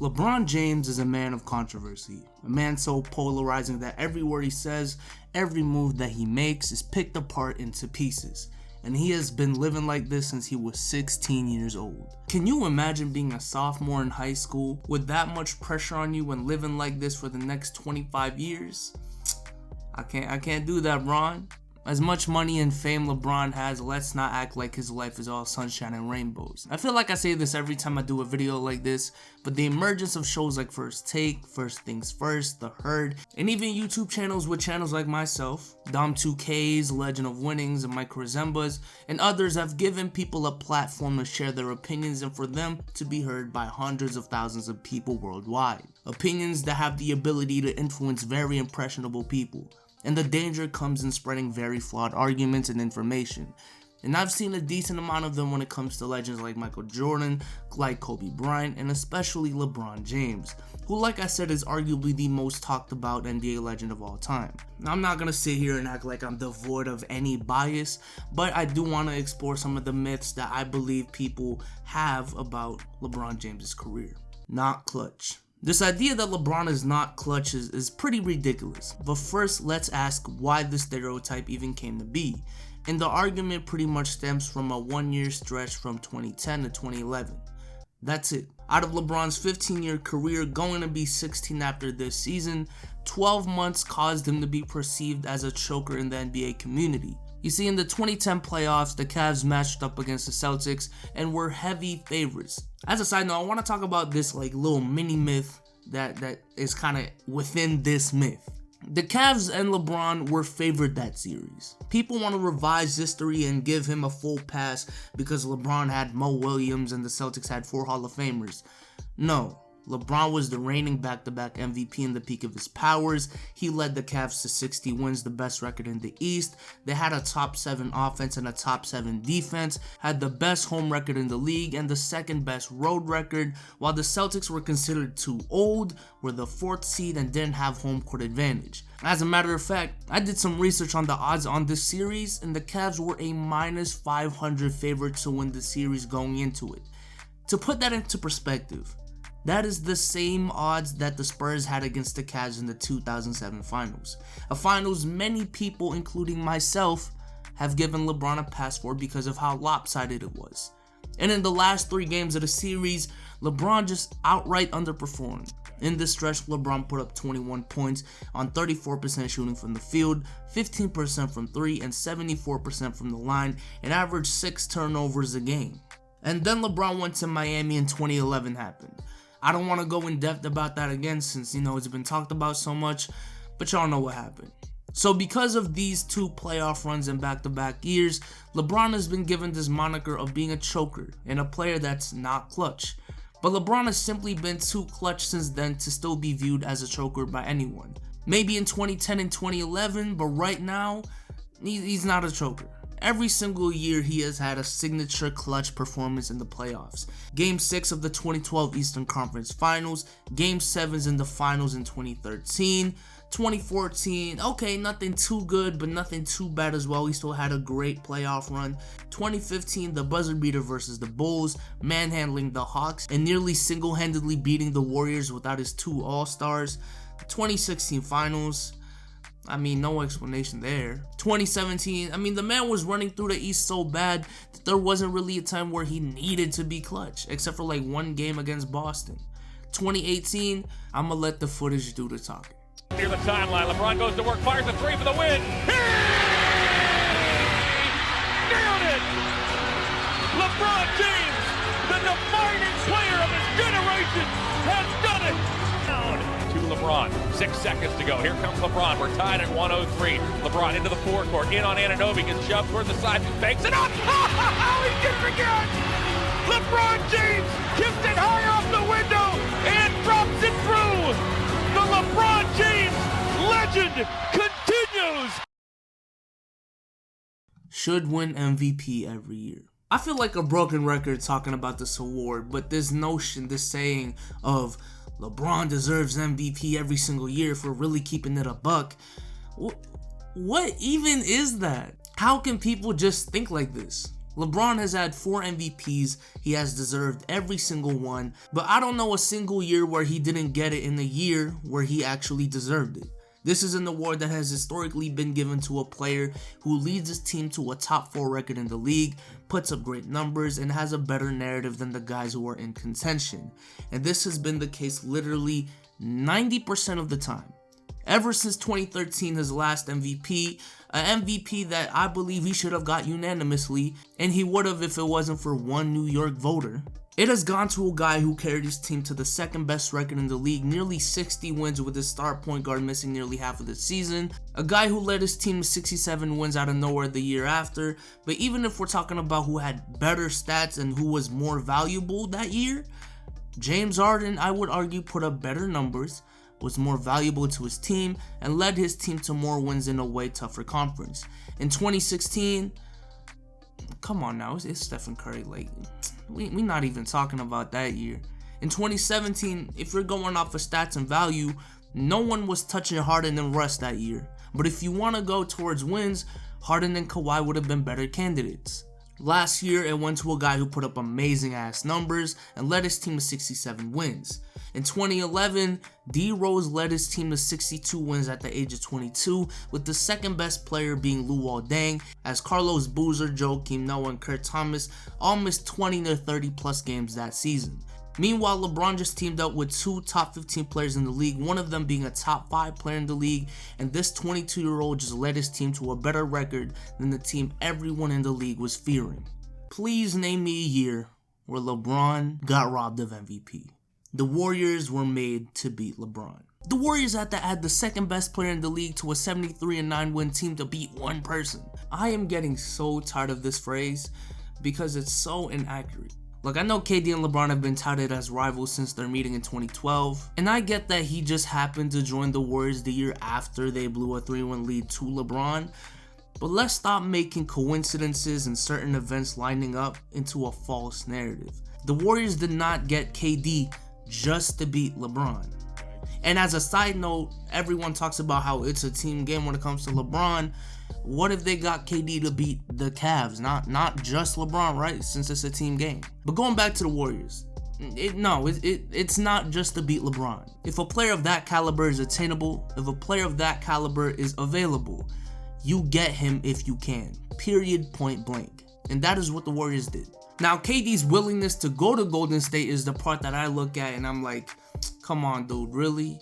LeBron James is a man of controversy, a man so polarizing that every word he says, every move that he makes is picked apart into pieces. And he has been living like this since he was 16 years old. Can you imagine being a sophomore in high school with that much pressure on you and living like this for the next 25 years? I can't do that, Bron. As much money and fame LeBron has, let's not act like his life is all sunshine and rainbows. I feel like I say this every time I do a video like this, but the emergence of shows like First Take, First Things First, The Herd, and even YouTube channels with channels like myself, Dom2K's, Legend of Winnings, and my Korzembas, and others have given people a platform to share their opinions and for them to be heard by hundreds of thousands of people worldwide. Opinions that have the ability to influence very impressionable people. And the danger comes in spreading very flawed arguments and information. And I've seen a decent amount of them when it comes to legends like Michael Jordan, like Kobe Bryant, and especially LeBron James, who, like I said, is arguably the most talked about NBA legend of all time. Now, I'm not gonna sit here and act like I'm devoid of any bias, but I do want to explore some of the myths that I believe people have about LeBron James' career. Not clutch. This idea that LeBron is not clutch is pretty ridiculous, but first let's ask why this stereotype even came to be, and the argument pretty much stems from a one-year stretch from 2010 to 2011. That's it. Out of LeBron's 15-year career, going to be 16 after this season, 12 months caused him to be perceived as a choker in the NBA community. You see, in the 2010 playoffs, the Cavs matched up against the Celtics and were heavy favorites. As a side note, I want to talk about this little mini myth that is kind of within this myth. The Cavs and LeBron were favored that series. People want to revise history and give him a full pass because LeBron had Mo Williams and the Celtics had 4 Hall of Famers. No. LeBron was the reigning back-to-back MVP in the peak of his powers. He led the Cavs to 60 wins, the best record in the East. They had a top 7 offense and a top 7 defense, had the best home record in the league and the second best road record, while the Celtics were considered too old, were the 4th seed and didn't have home court advantage. As a matter of fact, I did some research on the odds on this series and the Cavs were a -500 favorite to win the series going into it. To put that into perspective, that is the same odds that the Spurs had against the Cavs in the 2007 finals. A finals many people, including myself, have given LeBron a pass for because of how lopsided it was. And in the last 3 games of the series, LeBron just outright underperformed. In this stretch, LeBron put up 21 points on 34% shooting from the field, 15% from 3, and 74% from the line, and averaged 6 turnovers a game. And then LeBron went to Miami and 2011 happened. I don't want to go in depth about that again since, it's been talked about so much, but y'all know what happened. So because of these 2 playoff runs in back-to-back years, LeBron has been given this moniker of being a choker and a player that's not clutch. But LeBron has simply been too clutch since then to still be viewed as a choker by anyone. Maybe in 2010 and 2011, but right now, he's not a choker. Every single year he has had a signature clutch performance in the playoffs. Game 6 of the 2012 Eastern Conference Finals, Game 7s in the Finals in 2013, 2014, okay, nothing too good, but nothing too bad as well. He still had a great playoff run. 2015, the buzzer beater versus the Bulls, manhandling the Hawks, and nearly single-handedly beating the Warriors without his 2 All-Stars. 2016 Finals, no explanation there. 2017, the man was running through the East so bad that there wasn't really a time where he needed to be clutch, except for 1 game against Boston. 2018, I'ma let the footage do the talking. Near the timeline, LeBron goes to work, fires a 3 for the win. He nailed it! LeBron James, the defining player of his generation, has done it! To LeBron, 6 seconds to go. Here comes LeBron. We're tied at 103. LeBron into the forecourt, in on Anunoby, gets shoved toward the side, banks it up. Oh, he did it again! LeBron James kicks it high off the window and drops it through. The LeBron James legend continues. Should win MVP every year. I feel like a broken record talking about this award, but this notion, this saying of LeBron deserves MVP every single year if we're really keeping it a buck. What even is that? How can people just think like this? LeBron has had 4 MVPs, he has deserved every single one, but I don't know a single year where he didn't get it in a year where he actually deserved it. This is an award that has historically been given to a player who leads his team to a top 4 record in the league, puts up great numbers, and has a better narrative than the guys who are in contention. And this has been the case literally 90% of the time. Ever since 2013, his last MVP, an MVP that I believe he should have got unanimously, and he would have if it wasn't for one New York voter. It has gone to a guy who carried his team to the second best record in the league, nearly 60 wins with his star point guard missing nearly half of the season. A guy who led his team to 67 wins out of nowhere the year after. But even if we're talking about who had better stats and who was more valuable that year, James Harden, I would argue, put up better numbers, was more valuable to his team, and led his team to more wins in a way tougher conference. In 2016, come on now, it's Stephen Curry. Like, we not even talking about that year. In 2017, if you're going off of stats and value, no one was touching Harden and Russ that year. But if you want to go towards wins, Harden and Kawhi would have been better candidates. Last year, it went to a guy who put up amazing ass numbers and led his team to 67 wins. In 2011, D Rose led his team to 62 wins at the age of 22, with the second best player being Luol Deng, as Carlos Boozer, Joakim Noah, and Kurt Thomas all missed 20 to 30 plus games that season. Meanwhile, LeBron just teamed up with 2 top 15 players in the league, one of them being a top 5 player in the league, and this 22-year-old just led his team to a better record than the team everyone in the league was fearing. Please name me a year where LeBron got robbed of MVP. The Warriors were made to beat LeBron. The Warriors had to add the second best player in the league to a 73-9 win team to beat one person. I am getting so tired of this phrase because it's so inaccurate. Look, I know KD and LeBron have been touted as rivals since their meeting in 2012, and I get that he just happened to join the Warriors the year after they blew a 3-1 lead to LeBron, but let's stop making coincidences and certain events lining up into a false narrative. The Warriors did not get KD just to beat LeBron. And as a side note, everyone talks about how it's a team game when it comes to LeBron. What if they got KD to beat the Cavs? Not just LeBron, right? Since it's a team game. But going back to the Warriors, it's not just to beat LeBron. If a player of that caliber is attainable, if a player of that caliber is available, you get him if you can. Period, point blank. And that is what the Warriors did. Now, KD's willingness to go to Golden State is the part that I look at and I'm like, come on, dude, really?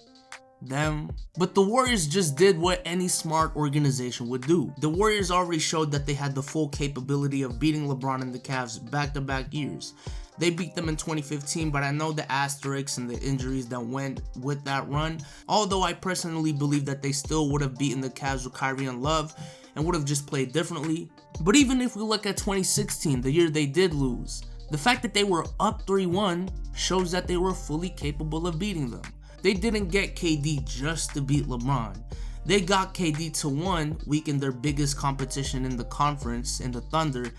Them? But the Warriors just did what any smart organization would do. The Warriors already showed that they had the full capability of beating LeBron and the Cavs back-to-back years. They beat them in 2015, but I know the asterisks and the injuries that went with that run. Although I personally believe that they still would have beaten the Cavs with Kyrie and Love and would have just played differently. But even if we look at 2016, the year they did lose, the fact that they were up 3-1 shows that they were fully capable of beating them. They didn't get KD just to beat LeBron. They got KD to, 1, weaken their biggest competition in the conference, in the Thunder,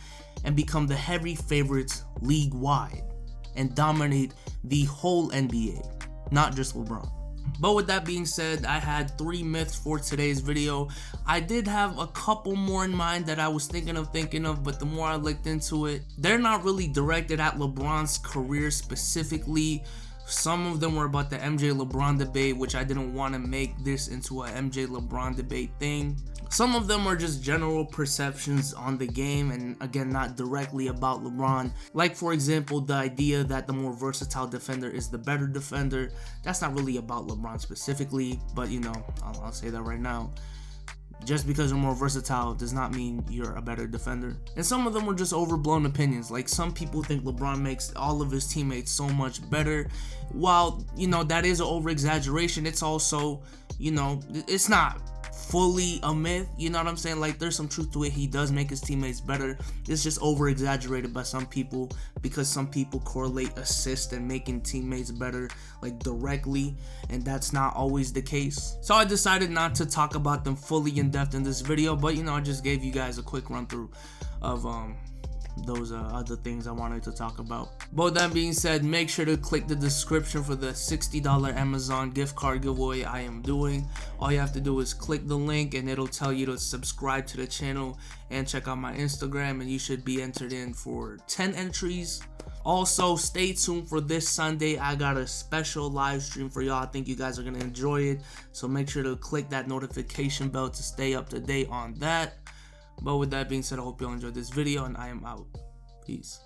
and become the heavy favorites league-wide and dominate the whole NBA, not just LeBron. But with that being said, I had 3 myths for today's video. I did have a couple more in mind that I was thinking of, but the more I looked into it, they're not really directed at LeBron's career specifically. Some of them were about the MJ LeBron debate, which I didn't want to make this into a MJ LeBron debate thing. Some of them are just general perceptions on the game, and again, not directly about LeBron. Like, for example, the idea that the more versatile defender is the better defender. That's not really about LeBron specifically, but you know, I'll say that right now. Just because you're more versatile does not mean you're a better defender. And some of them were just overblown opinions. Like, some people think LeBron makes all of his teammates so much better. While, you know, that is an over-exaggeration, it's also, you know, it's not fully a myth, you know what I'm saying? Like, there's some truth to it. He does make his teammates better. It's just over-exaggerated by some people because some people correlate assist and making teammates better, like, directly, and that's not always the case. So I decided not to talk about them fully in depth in this video, but, you know, I just gave you guys a quick run through of those are other things I wanted to talk about. But with that being said, make sure to click the description for the $60 Amazon gift card giveaway I am doing. All you have to do is click the link and it'll tell you to subscribe to the channel and check out my Instagram, and you should be entered in for 10 entries. Also, stay tuned for this Sunday. I got a special live stream for y'all. I think you guys are going to enjoy it. So make sure to click that notification bell to stay up to date on that. But with that being said, I hope you all enjoyed this video, and I am out. Peace.